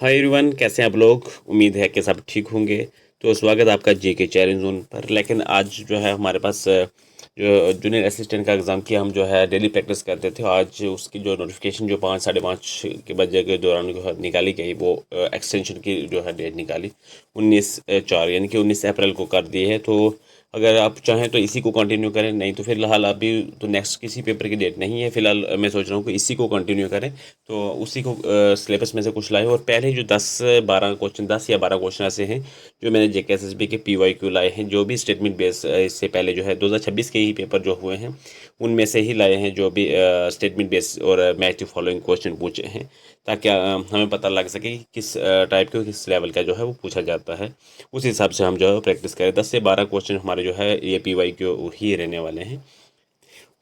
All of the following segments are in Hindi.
हाय एवरीवन, कैसे हैं आप लोग। उम्मीद है कि सब ठीक होंगे। तो स्वागत है आपका जेके चैलेंज जोन पर। लेकिन आज जो है हमारे पास जो जूनियर असिस्टेंट का एग्ज़ाम की हम जो है डेली प्रैक्टिस करते थे। आज उसकी जो नोटिफिकेशन जो 5 साढ़े 5 के बजे के दौरान जो है निकाली गई, वो एक्सटेंशन की जो है डेट निकाली 19/4 यानी कि 19 अप्रैल को कर दी है। तो अगर आप चाहें तो इसी को कंटिन्यू करें, नहीं तो फिलहाल अभी तो नेक्स्ट किसी पेपर की डेट नहीं है। फिलहाल मैं सोच रहा हूँ कि इसी को कंटिन्यू करें। तो उसी को सिलेबस में से कुछ लाए और पहले जो 10-12 क्वेश्चन 10 या 12 क्वेश्चन ऐसे हैं जो मैंने जेके एसएसबी के पीवाईक्यू लाए हैं, जो भी स्टेटमेंट बेस इससे पहले जो है 2026 के ही पेपर जो हुए हैं उनमें से ही लाए हैं, जो भी स्टेटमेंट बेस और मैच द फॉलोइंग क्वेश्चन पूछे हैं, ताकि हमें पता लग सके कि किस टाइप के किस लेवल का जो है वो पूछा जाता है। उस हिसाब से हम जो है प्रैक्टिस करें। 10 से 12 क्वेश्चन हमारे जो है ये पीवाईक्यू ही रहने वाले हैं।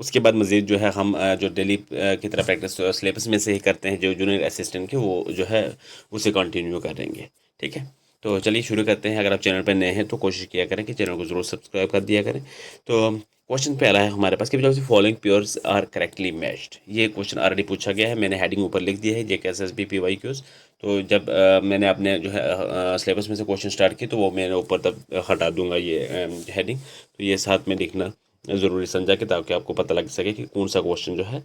उसके बाद मज़ीद जो है हम जो डेली की तरह प्रैक्टिस सिलेबस में से ही करते हैं, जो जूनियर असिस्टेंट के, वो जो है उसे कंटिन्यू करेंगे। ठीक है, तो चलिए शुरू करते हैं। अगर आप चैनल पर नए हैं तो कोशिश किया करें कि चैनल को ज़रूर सब्सक्राइब कर दिया करें। तो क्वेश्चन पहला है हमारे पास कि which of the following pairs are correctly matched. ये क्वेश्चन ऑलरेडी पूछा गया है, मैंने हेडिंग ऊपर लिख दिया है जेके एसएसबी पीवाईक्यूज। तो जब मैंने अपने जो है सिलेबस में से क्वेश्चन स्टार्ट किए तो वो मैंने ऊपर तक हटा दूंगा ये हेडिंग। तो ये साथ में लिखना ज़रूरी समझा कि ताकि आपको पता लग सके कि कौन सा क्वेश्चन जो है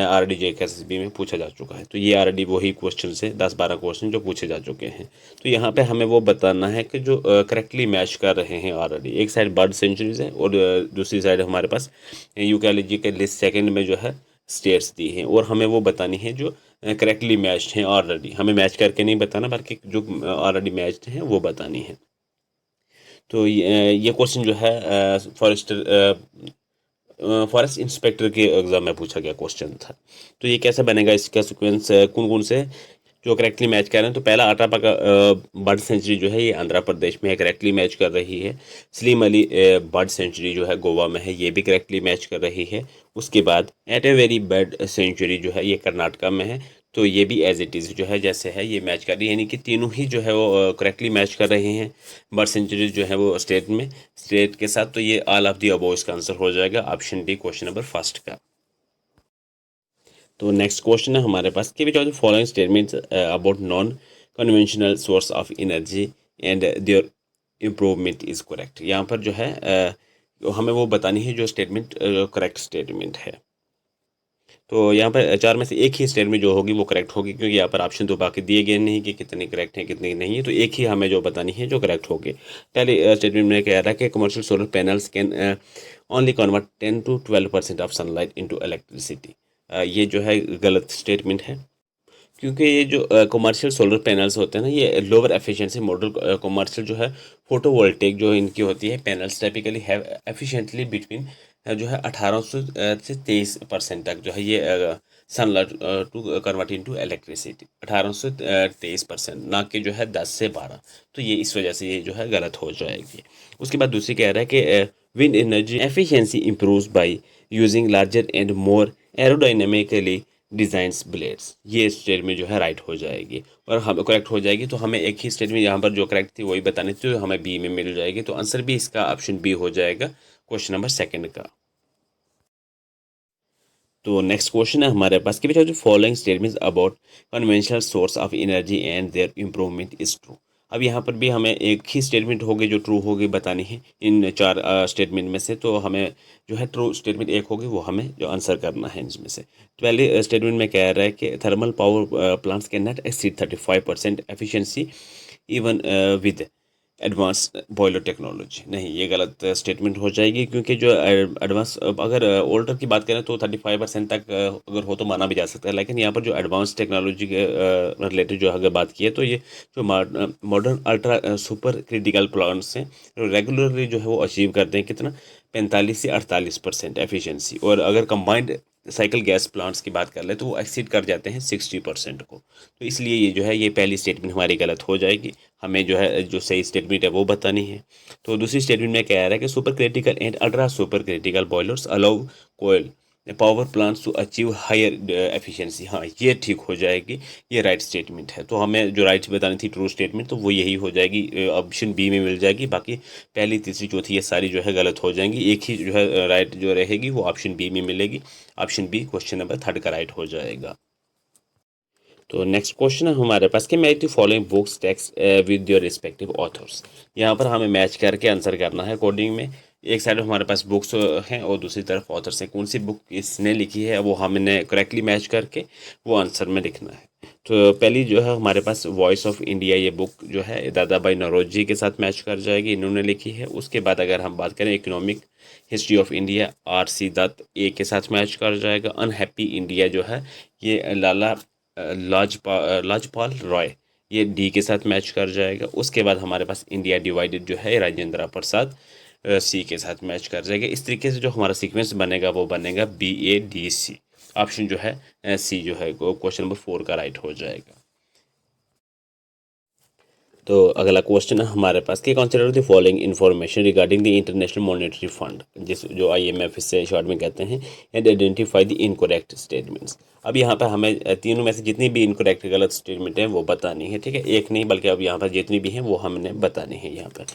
आरडी जेकेएसएसबी में पूछा जा चुका है। तो ये आरडी वही क्वेश्चन से 10-12 क्वेश्चन जो पूछे जा चुके हैं। तो यहाँ पे हमें वो बताना है कि जो करेक्टली मैच कर रहे हैं ऑलरेडी। एक साइड बर्ड सेंचुरीज है और दूसरी साइड हमारे पास यू कह लीजिए कि लिस्ट सेकेंड में जो है स्टेट्स दी हैं, और हमें वो बतानी है जो करेक्टली मैच्ड हैं ऑलरेडी। हमें मैच करके नहीं बताना, बल्कि जो ऑलरेडी मैच्ड हैं वो बतानी है। तो ये क्वेश्चन जो है फॉरेस्ट इंस्पेक्टर के एग्जाम में पूछा गया क्वेश्चन था। तो ये कैसे बनेगा, इसका सीक्वेंस कौन कौन से जो करेक्टली मैच कर रहे हैं। तो पहला अटापा बर्ड सेंचुरी जो है ये आंध्र प्रदेश में है, करेक्टली मैच कर रही है। सलीम अली बर्ड सेंचुरी जो है गोवा में है, ये भी करेक्टली मैच कर रही है। उसके बाद एटेवेरी बर्ड सेंचुरी जो है ये कर्नाटका में है, तो ये भी एज इट इज़ जो है जैसे है ये मैच कर रही है, यानी कि तीनों ही जो है वो करेक्टली मैच कर रहे हैं बर्ड सेंचुरी जो है वो स्टेट के साथ। तो ये ऑल ऑफ दी अबोव इसका आंसर हो जाएगा option D, question number first का। तो नेक्स्ट क्वेश्चन है हमारे पास कि which of the following statements about non conventional source of energy and their improvement is correct. यहाँ पर जो है हमें वो बतानी है जो स्टेटमेंट करेक्ट स्टेटमेंट है। तो यहाँ पर चार में से एक ही स्टेटमेंट जो होगी वो करेक्ट होगी, क्योंकि यहाँ पर ऑप्शन तो बाकी दिए गए नहीं कि कितनी करेक्ट है कितनी नहीं है। तो एक ही हमें जो बतानी है जो करेक्ट होगी। पहले स्टेटमेंट में कह रहा है कि commercial solar panels can only convert 10 to 12% of sunlight into electricity. ये जो है गलत स्टेटमेंट है, क्योंकि ये जो कमर्शियल सोलर पैनल्स होते हैं ना, ये लोअर एफिशिएंसी मॉडल कमर्शियल जो है फोटोवोल्टेक जो इनकी होती है panels typically have efficiently between जो है 1800 से 23% तक जो है ये sunlight to convert into electricity 1800 से 23%, ना कि जो है 10 से 12। तो ये इस वजह से ये जो है गलत हो जाएगी। उसके बाद दूसरी कह रहा है कि wind energy efficiency improves by using larger and more aerodynamically designs blades. ये स्टेटमेंट जो है राइट हो जाएगी और हम करेक्ट हो जाएगी। तो हमें एक ही स्टेटमेंट यहाँ पर जो करेक्ट थी वही बतानी थी, तो हमें बी में मिल जाएगी। तो आंसर भी इसका ऑप्शन बी हो जाएगा, क्वेश्चन नंबर सेकंड का। तो नेक्स्ट क्वेश्चन है हमारे पास कि which following statements about conventional source of energy and their improvement is true. अब यहाँ पर भी हमें एक ही स्टेटमेंट होगी जो ट्रू होगी बतानी है इन चार स्टेटमेंट में से। तो हमें जो है ट्रू स्टेटमेंट एक होगी वो हमें जो आंसर करना है इनमें से। तो पहले स्टेटमेंट में कह रहा है कि thermal power plants can not exceed 35% efficiency even with advance boiler technology. नहीं, ये गलत स्टेटमेंट हो जाएगी, क्योंकि जो एडवांस अगर ओल्डर की बात करें तो 35% तक अगर हो तो माना भी जा सकता है। लेकिन यहाँ पर जो एडवांस टेक्नोलॉजी के रिलेटेड जो अगर बात की है, तो ये जो modern ultra super critical plants हैं रेगुलरली जो है वो अचीव करते हैं कितना 45 से 48% एफिशिएंसी। और अगर कंबाइंड साइकिल गैस प्लांट्स की बात कर ले तो वो एक्सीड कर जाते हैं 60% को। तो इसलिए ये जो है ये पहली स्टेटमेंट हमारी गलत हो जाएगी। हमें जो है जो सही स्टेटमेंट है वो बतानी है। तो दूसरी स्टेटमेंट में कह रहा है कि super critical and ultra super critical boilers allow coal power plants to achieve higher efficiency. हाँ, ये ठीक हो जाएगी, ये राइट स्टेटमेंट है। तो हमें जो राइट बतानी थी ट्रू स्टेटमेंट, तो वो यही हो जाएगी, ऑप्शन बी में मिल जाएगी। बाकी पहली तीसरी चौथी ये सारी जो है गलत हो जाएंगी। एक ही जो है राइट जो रहेगी वो ऑप्शन बी में मिलेगी। Option B, question number third का राइट हो जाएगा। तो नेक्स्ट क्वेश्चन है हमारे पास कि match the following books text with your respective authors. यहाँ पर हमें मैच करके आंसर करना है कोडिंग में। एक साइड हमारे पास बुक्स हैं और दूसरी तरफ ऑथर्स हैं। कौन सी बुक इसने लिखी है वो हमने करेक्टली मैच करके वो आंसर में लिखना है। तो पहली जो है हमारे पास वॉइस ऑफ इंडिया, ये बुक जो है दादा भाई नौरोजी के साथ मैच कर जाएगी, इन्होंने लिखी है। उसके बाद अगर हम बात करें economic history of India, R.C. Dutt A के साथ मैच कर जाएगा। अनहैप्पी इंडिया जो है ये लाला लाजपाल रॉय, ये डी के साथ मैच कर जाएगा। उसके बाद हमारे पास इंडिया डिवाइडेड जो है राजेंद्र प्रसाद सी के साथ मैच कर जाएगा। इस तरीके से जो हमारा सीक्वेंस बनेगा वो बनेगा BADC। ऑप्शन जो है सी जो है क्वेश्चन नंबर 4 का राइट हो जाएगा। तो अगला क्वेश्चन है हमारे पास कि consider the following information regarding the international monetary fund, जिस जो IMF से शॉर्ट में कहते हैं, and identify the incorrect statements. अब यहाँ पर हमें तीनों में से जितनी भी इनकरेक्ट गलत स्टेटमेंट है वो बतानी है, ठीक है। एक नहीं बल्कि अब यहाँ पर जितनी भी हैं वो हमने बतानी है। यहाँ पर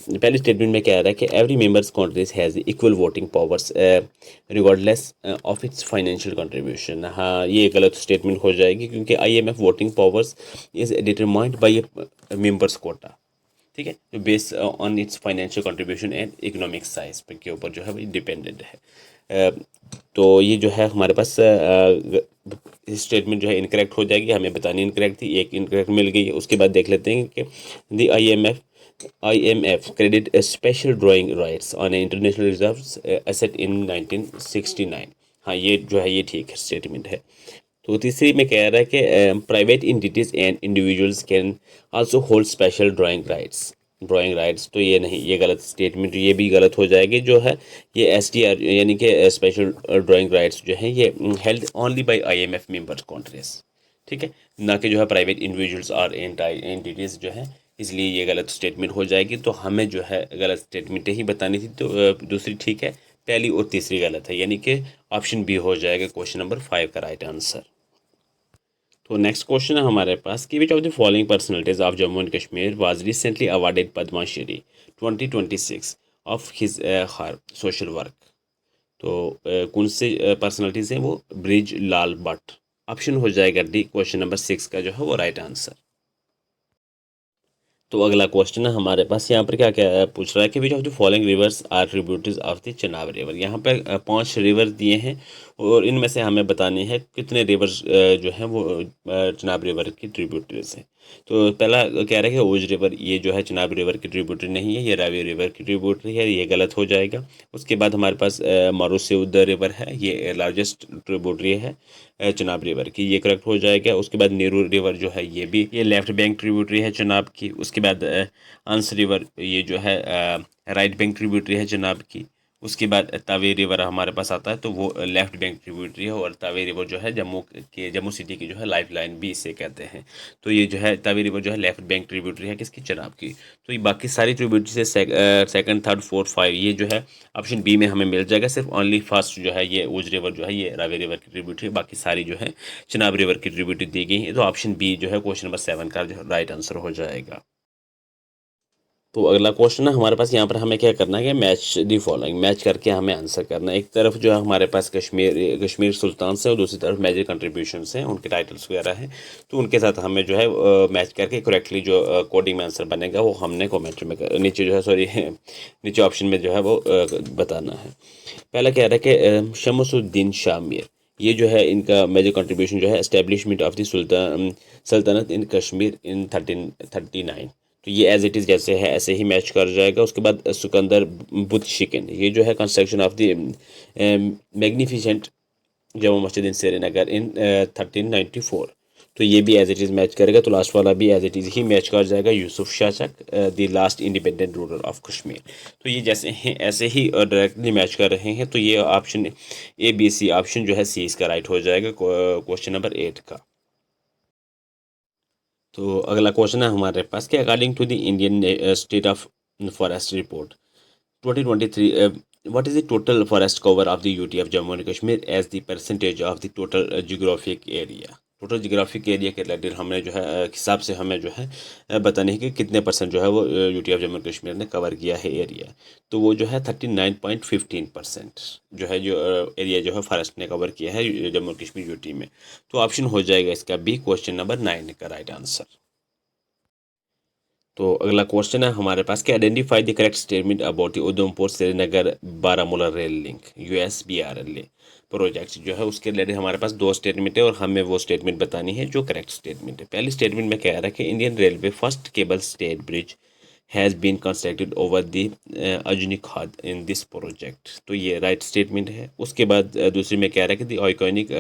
पहली स्टेटमेंट में कह रहा है कि every members countries has equal voting powers regardless of its financial contribution. हाँ, ये गलत स्टेटमेंट हो जाएगी क्योंकि IMF voting powers is determined by members quota, ठीक है, जो based on its financial contribution and economic size पे के ऊपर जो है वो डिपेंडेंट है। तो ये जो है हमारे पास स्टेटमेंट जो है इनकरेक्ट हो जाएगी, हमें बतानी इनकरेक्ट थी, एक इनकरेक्ट मिल गई है। उसके बाद देख लेते हैं कि the IMF credit special drawing rights on international reserves asset in 1969। हाँ, ये जो है ये ठीक है स्टेटमेंट है। तो तीसरी में कह रहा है कि private entities and individuals can also hold special drawing rights. तो ये नहीं, ये गलत स्टेटमेंट, ये भी गलत हो जाएगी। जो है ये SDR यानी कि स्पेशल ड्राइंग राइट्स जो है ये held only by IMF member countries, ठीक है, ना कि जो है प्राइवेट इंडिविजुअल्स और एंटिटीज जो है, इसलिए ये गलत स्टेटमेंट हो जाएगी। तो हमें जो है गलत स्टेटमेंट ही बतानी थी, तो दूसरी ठीक है, पहली और तीसरी गलत है, यानी कि ऑप्शन बी हो जाएगा क्वेश्चन नंबर 5 का राइट आंसर। तो नेक्स्ट क्वेश्चन है हमारे पास कि which of the following personalities of Jammu and Kashmir was recently awarded Padma Shri 2026 of his her social work. तो कौन से पर्सनैलिटीज हैं वो? ब्रिज लाल भट्ट। ऑप्शन हो जाएगा डी, क्वेश्चन नंबर 6 का जो है वो राइट आंसर। तो अगला क्वेश्चन है हमारे पास, यहाँ पर क्या क्या पूछ रहा है कि which of the following rivers are tributaries of the Chenab river. यहाँ पर 5 रिवर दिए हैं और इनमें से हमें बतानी है कितने रिवर्स जो हैं वो चनाब रिवर की ट्रिब्यूटरीज हैं। तो पहला कह रहा है कि ओज रिवर, ये जो है चनाब रिवर की ट्रिब्यूटरी नहीं है, ये रावी रिवर की ट्रिब्यूटरी है, ये गलत हो जाएगा। उसके बाद हमारे पास मारूसेउद रिवर है, ये लार्जेस्ट ट्रिब्यूटरी है चनाब रिवर की, ये करेक्ट हो जाएगा। उसके बाद नेहरू रिवर जो है ये भी, ये लेफ्ट बैंक ट्रिब्यूटरी है चनाब की। उसके बाद अंस रिवर, ये जो है राइट बैंक ट्रिब्यूटरी है चनाब की। उसके बाद तावी रिवर हमारे पास आता है, तो वो लेफ्ट बैंक ट्रिब्यूटरी है। और तावी रिवर जो है जम्मू सिटी की जो है लाइफ लाइन भी इसे कहते हैं। तो ये जो है तावी रिवर जो है लेफ्ट बैंक ट्रिब्यूटरी है किसकी? चनाब की। तो ये बाकी सारी ट्रिब्यूटरी से सेकंड, थर्ड, फोर्थ, 5 ये जो है ऑप्शन बी में हमें मिल जाएगा। सिर्फ ओनली फर्स्ट जो है ये ऊज रिवर जो है ये रावी रिवर की ट्रिब्यूटरी, बाकी सारी जो है चनाब रिवर की ट्रिब्यूटरी दी गई है। तो ऑप्शन बी जो है क्वेश्चन नंबर 7 का जो राइट आंसर हो जाएगा। तो अगला क्वेश्चन है हमारे पास, यहाँ पर हमें क्या करना है कि मैच दी फॉलोइंग, मैच करके हमें आंसर करना है। एक तरफ जो है हमारे पास कश्मीर सुल्तान से और दूसरी तरफ मेजर कंट्रीब्यूशन हैं, उनके टाइटल्स वगैरह हैं। तो उनके साथ हमें जो है मैच करके करेक्टली जो कोडिंग में आंसर बनेगा वो हमने कॉमेंट में नीचे जो है नीचे ऑप्शन में जो है वो बताना है। पहला कह रहा है कि शमसुद्दीन शाह मीर, ये जो है इनका मेजर कंट्रीब्यूशन जो है एस्टेब्लिशमेंट ऑफ द सल्तनत इन कश्मीर इन 1339। तो ये एज इट इज़ जैसे है ऐसे ही मैच कर जाएगा। उसके बाद सिकंदर बुतशिकन, ये जो है कंस्ट्रक्शन ऑफ द मैग्निफिसेंट जमा मस्जिद इन श्रीनगर इन 1394। तो ये भी एज इट इज़ मैच करेगा। तो लास्ट वाला भी एज इट इज़ ही मैच कर जाएगा, Yusuf Shachak the last independent ruler of Kashmir. तो ये जैसे हैं ऐसे ही डायरेक्टली मैच कर रहे हैं। तो ये ऑप्शन ABC ऑप्शन जो है सी इसका राइट हो जाएगा क्वेश्चन नंबर 8 का। तो अगला क्वेश्चन है हमारे पास कि according to the Indian state of forest report 2023, what is the total forest cover of the UT of Jammu and Kashmir as the percentage of the total geographic area? Total geographic area के रिलेटेड हमने जो है हिसाब से हमें जो है बतानी है कि कितने परसेंट जो है वो UT of Jammu and Kashmir ने कवर किया है एरिया। तो वो जो है 39.15% जो है जो एरिया जो है फॉरेस्ट ने कवर किया है जम्मू एंड कश्मीर यूटी में। तो ऑप्शन हो जाएगा इसका बी, क्वेश्चन नंबर 9 का राइट आंसर। तो अगला क्वेश्चन है हमारे पास कि identify the correct statement about the Udhampur Srinagar Baramulla rail link USBRL project जो है उसके रिलेटेड हमारे पास दो स्टेटमेंट है और हमें वो स्टेटमेंट बतानी है जो करेक्ट स्टेटमेंट है। पहली स्टेटमेंट में कह रहा है कि Indian railway first cable state bridge has been constructed over the अजनी खाद इन दिस प्रोजेक्ट। तो ये राइट स्टेटमेंट है। उसके बाद दूसरी में कह रहा है कि the iconic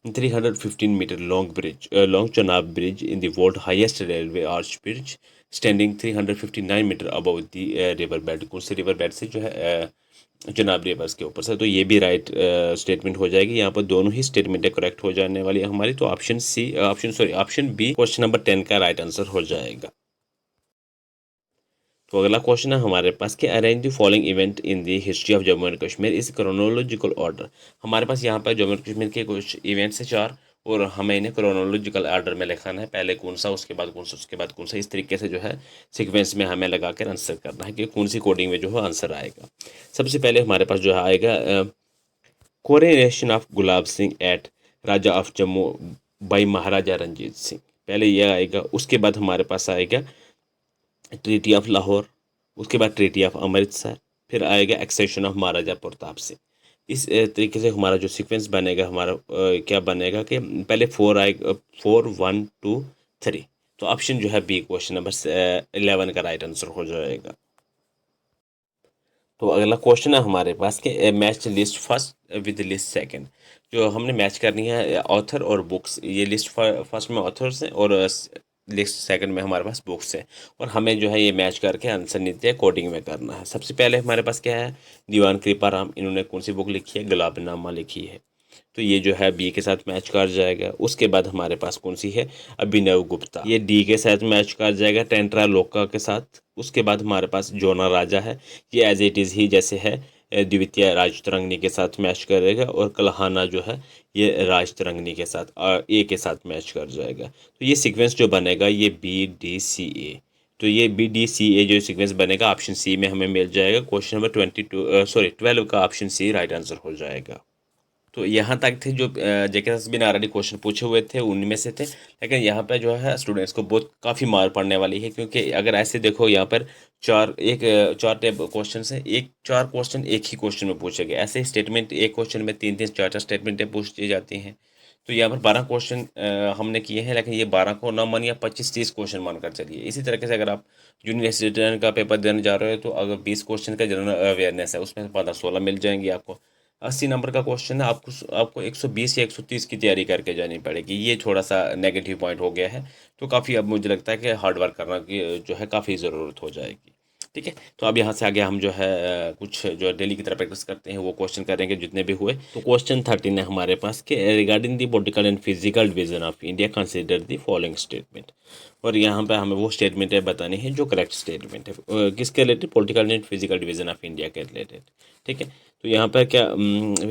315 metre long Chenab bridge in the world highest railway arch bridge standing 359 metre above the river bed. कौन से रिवर बेड से जो है चनाब रिवर्स के ऊपर से। तो ये भी राइट स्टेटमेंट हो जाएगी। यहाँ पर दोनों ही स्टेटमेंटें करेक्ट हो जाने वाली है हमारी। तो ऑप्शन बी क्वेश्चन नंबर 10 का राइट आंसर हो जाएगा। तो अगला क्वेश्चन है हमारे पास कि arrange the following event in the history of Jammu and Kashmir इस क्रोनोलॉजिकल ऑर्डर। हमारे पास यहाँ पर जम्मू एंड कश्मीर के कुछ इवेंट्स है 4 और हमें इन्हें क्रोनोलॉजिकल ऑर्डर में लिखाना है। पहले कौन सा, उसके बाद कौन सा, उसके बाद कौन सा, इस तरीके से जो है सीक्वेंस में हमें लगा कर आंसर करना है कि कौन सी कोडिंग में जो है आंसर आएगा। सबसे पहले हमारे पास जो है आएगा coronation of Gulab Singh at Raja of Jammu by Maharaja Ranjit Singh, पहले यह आएगा। उसके बाद हमारे पास आएगा ट्रीटी ऑफ लाहौर, उसके बाद ट्रीटी ऑफ अमृतसर, फिर आएगा एक्सेशन ऑफ महाराजा प्रताप सिंह। इस तरीके से हमारा जो सीक्वेंस बनेगा हमारा क्या बनेगा कि पहले 4 आएगा, 4 1 2 3। तो ऑप्शन जो है बी क्वेश्चन नंबर 11 का राइट आंसर हो जाएगा। तो अगला क्वेश्चन है हमारे पास कि match list first with list second. जो हमने मैच करनी है ऑथर और बुक्स, ये लिस्ट फर्स्ट में ऑथर्स हैं और लिस्ट सेकंड में हमारे पास बुक्स हैं और हमें जो है ये मैच करके आंसर नीचे कोडिंग में करना है। सबसे पहले हमारे पास क्या है, दीवान कृपाराम, इन्होंने कौन सी बुक लिखी है, गुलाबनामा लिखी है। तो ये जो है बी के साथ मैच कर जाएगा। उसके बाद हमारे पास कौन सी है, अभिनव गुप्ता, ये डी के साथ मैच कर जाएगा टेंट्रा लोका के साथ। उसके बाद हमारे पास जोना राजा है, ये एज इट इज़ ही जैसे है द्वितीय राजतरंगिणी के साथ मैच करेगा। और कलहाना जो है ये राजतरंगिणी के साथ ए के साथ मैच कर जाएगा। तो ये सीक्वेंस जो बनेगा ये BDCA। तो ये BDCA जो सीक्वेंस बनेगा ऑप्शन सी में हमें मिल जाएगा। क्वेश्चन नंबर 12 का ऑप्शन सी राइट आंसर हो जाएगा। तो यहाँ तक थे जो जेके बिन ऑलरेडी क्वेश्चन पूछे हुए थे उनमें से थे, लेकिन यहाँ पे जो है स्टूडेंट्स को बहुत काफ़ी मार पड़ने वाली है क्योंकि अगर ऐसे देखो यहाँ पर चार टाइप क्वेश्चन है, 4 क्वेश्चन एक ही क्वेश्चन में पूछे गए। ऐसे ही स्टेटमेंट एक क्वेश्चन में 3 3 4 4 स्टेटमेंटें पूछी जाती हैं। तो यहाँ पर 12 क्वेश्चन हमने किए हैं, लेकिन ये 12 को ना मानिए 25-30 क्वेश्चन मानकर चलिए। इसी तरीके से अगर आप जूनियर असिस्टेंट का पेपर देने जा रहे हो तो अगर 20 क्वेश्चन का जनरल अवेयरनेस है उसमें 15-16 मिल जाएंगे आपको। 80 नंबर का क्वेश्चन है, आपको 120 या 130 की तैयारी करके जानी पड़ेगी। ये थोड़ा सा नेगेटिव पॉइंट हो गया है। तो काफ़ी अब मुझे लगता है कि हार्ड वर्क करना की जो है काफ़ी ज़रूरत हो जाएगी। ठीक है, तो अब यहाँ से आगे हम जो है कुछ जो डेली की तरह प्रैक्टिस करते हैं वो क्वेश्चन करेंगे जितने भी हुए। तो क्वेश्चन 13 है हमारे पास कि regarding the political and physical division of India consider the following statement. और यहाँ पे हमें वो स्टेटमेंट है बतानी है जो करेक्ट स्टेटमेंट है किसके related, political and physical division of India के रिलेटेड। ठीक है, तो यहाँ पर क्या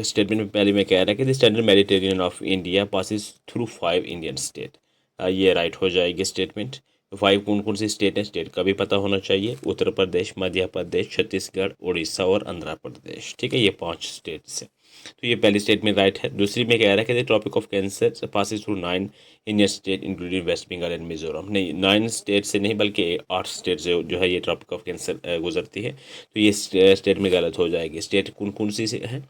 स्टेटमेंट में पहले में कह रहा है कि the standard Mediterranean of India passes through 5 Indian state. ये राइट हो जाएगी स्टेटमेंट। 5 कौन कौन सी स्टेट है, स्टेट का भी पता होना चाहिए, उत्तर प्रदेश, मध्य प्रदेश, छत्तीसगढ़, उड़ीसा और आंध्र प्रदेश। ठीक है, ये 5 स्टेट्स है। तो ये पहली स्टेटमेंट राइट है। दूसरी में कह रहा है कि the Tropic of Cancer passes through 9 Indian state including West Bengal and Mizoram. नहीं, 9 स्टेट से नहीं बल्कि 8 स्टेट से जो है ये ट्रॉपिक ऑफ कैंसर गुजरती है। तो ये स्टेट में गलत हो जाएगी। स्टेट कौन कौन सी है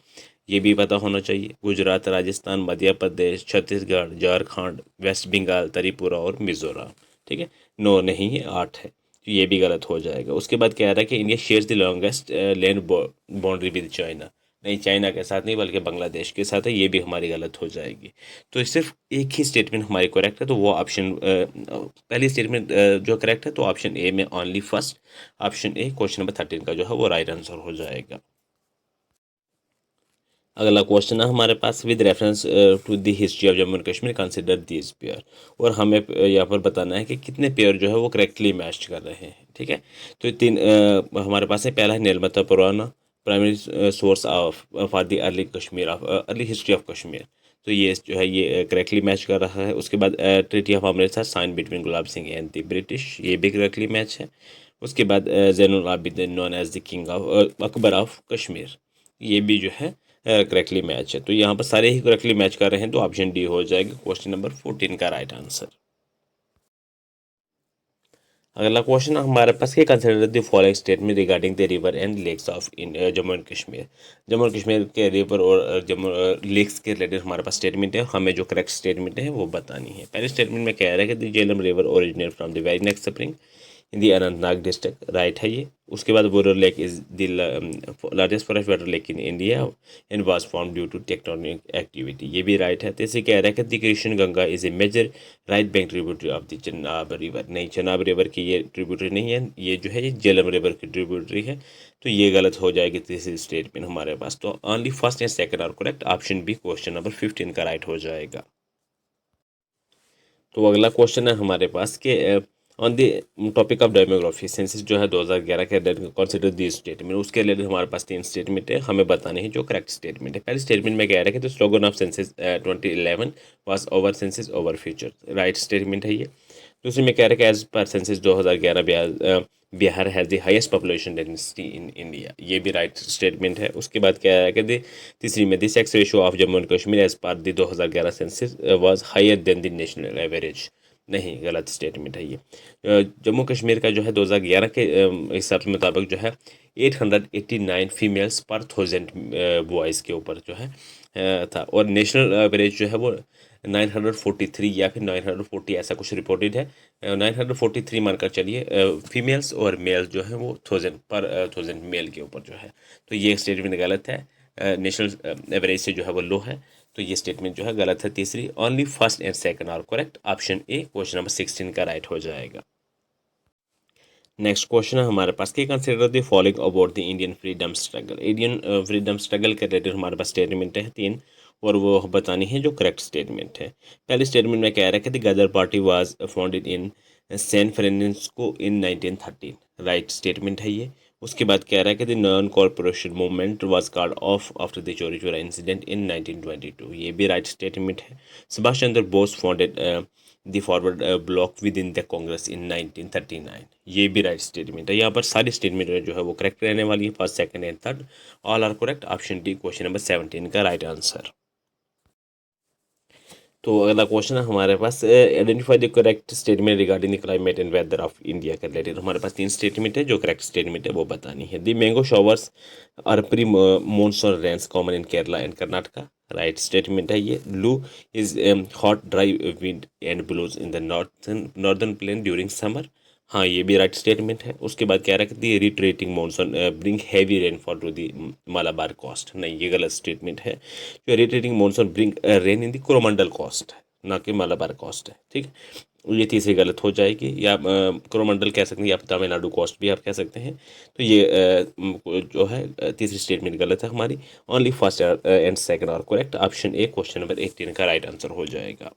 ये भी पता होना चाहिए, गुजरात, राजस्थान, मध्य प्रदेश, छत्तीसगढ़, झारखंड, वेस्ट बंगाल, त्रिपुरा और मिजोरम। ठीक है, 9 नहीं है 8 है, तो ये भी गलत हो जाएगा। उसके बाद कह रहा है कि India shares the longest land boundary with China. नहीं, चाइना के साथ नहीं बल्कि बांग्लादेश के साथ है, ये भी हमारी गलत हो जाएगी। तो सिर्फ एक ही स्टेटमेंट हमारी करेक्ट है, तो वो ऑप्शन पहली स्टेटमेंट जो करेक्ट है तो ऑप्शन ए में only first, option A question number 13 का जो है वो राइट आंसर हो जाएगा। अगला क्वेश्चन है हमारे पास with reference to the history of Jammu and Kashmir consider this pair. और हमें यहाँ पर बताना है कि कितने पेयर जो है वो करेक्टली मैच कर रहे हैं। ठीक है, तो 3 हमारे पास है। पहला है नीलमता पुराना, primary source of for the early Kashmir of early history of Kashmir. तो ये जो है ये करेक्टली मैच कर रहा है। उसके बाद Treaty of Amritsar sign between Gulab Singh and the British, ये भी करेक्टली मैच है। उसके बाद Zainul Abidin known as the king of Akbar of Kashmir, ये भी जो है करेक्टली मैच है। तो यहाँ पर सारे ही करेक्टली मैच कर रहे हैं, तो ऑप्शन डी हो जाएगा क्वेश्चन नंबर 14 का राइट आंसर। अगला क्वेश्चन हमारे पास के consider the following statement regarding the river and lakes of in Jammu and Kashmir. Jammu and Kashmir के रिवर और जम्मू लेक्स के रिलेटेड हमारे पास स्टेटमेंट है, हमें जो करेक्ट स्टेटमेंट है वो बतानी है। पहले स्टेटमेंट में कह रहा है कि the Jhelum river originate from the very next spring in the Anantnag district, right है ये। उसके बाद Boro lake is the largest forest water lake in India and was form due to tectonic activity, ये भी राइट है। तीसरी कह रहा है कि the Krishna Ganga is a major right bank tributary of the Chenab river, नहीं चनाब रिवर की ये ट्रिब्यूटरी नहीं है, ये जो है ये झेलम रिवर की ट्रिब्यूटरी है। तो ये गलत हो जाएगी तीसरी स्टेटमेंट हमारे पास। तो only first and second are correct, option B question number 15 का राइट हो जाएगा। तो अगला क्वेश्चन है हमारे पास कि on the topic of demography census जो है 2011 के कंसिडर दी स्टेटमेंट, उसके रिलेटेड हमारे पास 3 स्टेटमेंट है, हमें बताने हैं जो करेक्ट स्टेटमेंट है। पहले स्टेटमेंट में कह रहा है कि the slogan of census 2011 was over census over future, right statement है ये। दूसरी में कह रहा है कि as per census 2011 Bihar has the highest population density in India, ये भी राइट स्टेटमेंट है। उसके बाद क्या है कि तीसरी में the sex ratio of Jammu and Kashmir as per the 2011 census was higher than the national average, नहीं गलत स्टेटमेंट है ये। जम्मू कश्मीर का जो है 2011 के हिसाब के मुताबिक जो है 889 फीमेल्स पर 1000 बॉयज़ के ऊपर जो है था, और नेशनल एवरेज जो है वो 943 या फिर 940 ऐसा कुछ रिपोर्टेड है। 943 मानकर चलिए फीमेल्स, और मेल जो है वो 1000 पर 1000 मेल के ऊपर जो है। तो ये स्टेटमेंट गलत है, नेशनल एवरेज से जो है वो लो है, तो ये स्टेटमेंट जो है गलत है। तीसरी only first and second are correct, option A question number 16 का राइट हो जाएगा। नेक्स्ट क्वेश्चन है हमारे पास कि consider the following about the Indian freedom struggle. Indian freedom struggle के रिलेटेड हमारे पास स्टेटमेंट है 3, और वो बतानी है जो करेक्ट स्टेटमेंट है। पहले स्टेटमेंट में कह रहा है कि the Ghadar party was founded in San Francisco in 1913, right statement है ये। उसके बाद कह रहा है कि the non corporation movement was called off after the Chauri Chaura incident in 1922, ये भी राइट स्टेटमेंट है। Subhash Chandra Bose founded the forward block within the Congress in 1939, ये भी राइट स्टेटमेंट है। यहाँ पर सारी स्टेटमेंट जो है वो करेक्ट रहने वाली है, first second and third all are correct, option D question number 17 का राइट आंसर। तो अगला क्वेश्चन है हमारे पास identify the correct statement regarding the climate and weather of India के रिलेटेड हमारे पास 3 स्टेटमेंट है, जो करेक्ट स्टेटमेंट है वो बतानी है। The mango showers are pre monsoon rains common in Kerala and Karnataka, right statement है ये। Loo is hot dry wind and blows in the northern plain during summer, हाँ ये भी राइट स्टेटमेंट है। उसके बाद क्या रखती है retreating monsoon bring heavy rainfall to the Malabar coast, नहीं ये गलत स्टेटमेंट है। जो retreating monsoon bring rain in the Coromandel coast है, ना कि मालाबार कोस्ट है, ठीक है। ये तीसरी गलत हो जाएगी, या कोरोमंडल कह सकते हैं या फिर तमिलनाडु कोस्ट भी आप कह सकते हैं। तो ये जो है तीसरी स्टेटमेंट गलत है हमारी। Only first and second are correct, option A question number 18 का राइट आंसर हो जाएगा।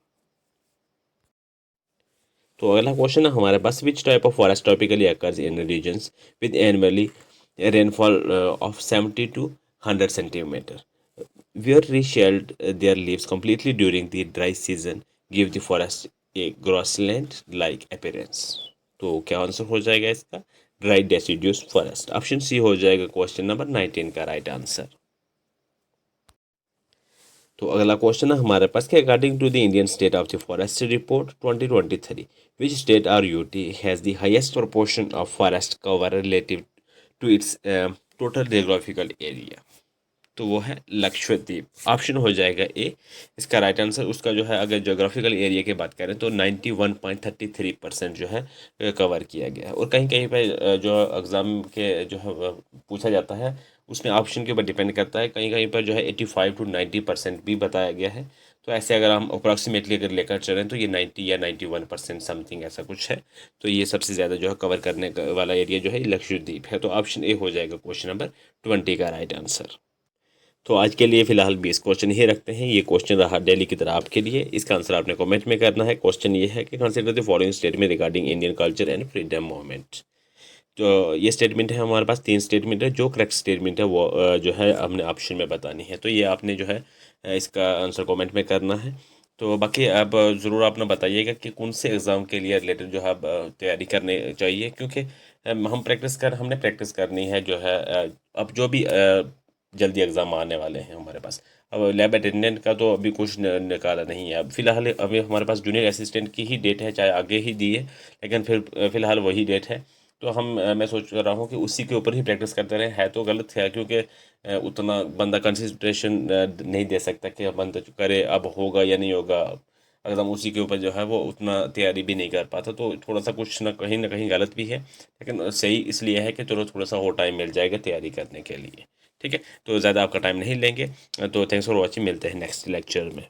तो अगला क्वेश्चन है हमारे पास which type of forest typically occurs in regions with annually rainfall of 70 to 100 centimetre where reshed their leaves completely during the dry season give the forest a grassland like appearance, तो क्या आंसर हो जाएगा इसका dry deciduous forest, option C हो जाएगा क्वेश्चन नंबर 19 का राइट आंसर। तो अगला क्वेश्चन है हमारे पास कि according to the Indian state of the forest report 2023 which state or UT has the highest proportion of forest cover relative to its total geographical area, तो वो है लक्षद्वीप, ऑप्शन हो जाएगा ए इसका राइट आंसर। उसका जो है अगर जोग्राफिकल एरिया की बात करें तो 91.33% जो है कवर किया गया है। और कहीं कहीं पर जो एग्ज़ाम के जो है पूछा जाता है उसमें ऑप्शन के ऊपर डिपेंड करता है, कहीं कहीं पर जो है 85 to 90% भी बताया गया है। तो ऐसे अगर हम अप्रॉक्सीमेटली अगर लेकर चलें तो ये 90 या 91% समथिंग ऐसा कुछ है। तो ये सबसे ज़्यादा जो है कवर करने वाला एरिया जो है लक्षद्वीप है, तो ऑप्शन ए हो जाएगा क्वेश्चन नंबर 20 का राइट आंसर। तो आज के लिए फिलहाल 20 क्वेश्चन ही रखते हैं, ये क्वेश्चन रहा डेली की तरह आपके लिए। इसका आंसर आपने कमेंट में करना है। क्वेश्चन ये है कि consider the following statement regarding Indian culture and freedom movement. तो ये स्टेटमेंट है हमारे पास 3 स्टेटमेंट है, जो करेक्ट स्टेटमेंट है वो जो है हमने ऑप्शन में बतानी है। तो ये आपने जो है इसका आंसर कमेंट में करना है। तो बाकी अब ज़रूर आप ना बताइएगा कि कौन से एग्ज़ाम के लिए रिलेटेड जो है अब तैयारी करनी चाहिए, क्योंकि हमने प्रैक्टिस करनी है जो है अब जो भी जल्दी एग्ज़ाम आने वाले हैं हमारे पास। अब लैब अटेंडेंट का तो अभी कुछ निकाला नहीं है, अब फिलहाल अभी हमारे पास जूनियर असिस्टेंट की ही डेट है, चाहे आगे ही दी है लेकिन फिर फिलहाल वही डेट है। तो मैं सोच रहा हूँ कि उसी के ऊपर ही प्रैक्टिस करते रहें। है तो गलत है, क्योंकि उतना बंदा कंसंट्रेशन नहीं दे सकता कि बंदा जो करे अब होगा या नहीं होगा, एकदम उसी के ऊपर जो है वो उतना तैयारी भी नहीं कर पाता। तो थोड़ा सा कुछ ना कहीं गलत भी है, लेकिन सही इसलिए है कि चलो थोड़ा सा और टाइम मिल जाएगा तैयारी करने के लिए। ठीक है, तो ज़्यादा आपका टाइम नहीं लेंगे। तो थैंक्स फॉर वॉचिंग, मिलते हैं नेक्स्ट लेक्चर में।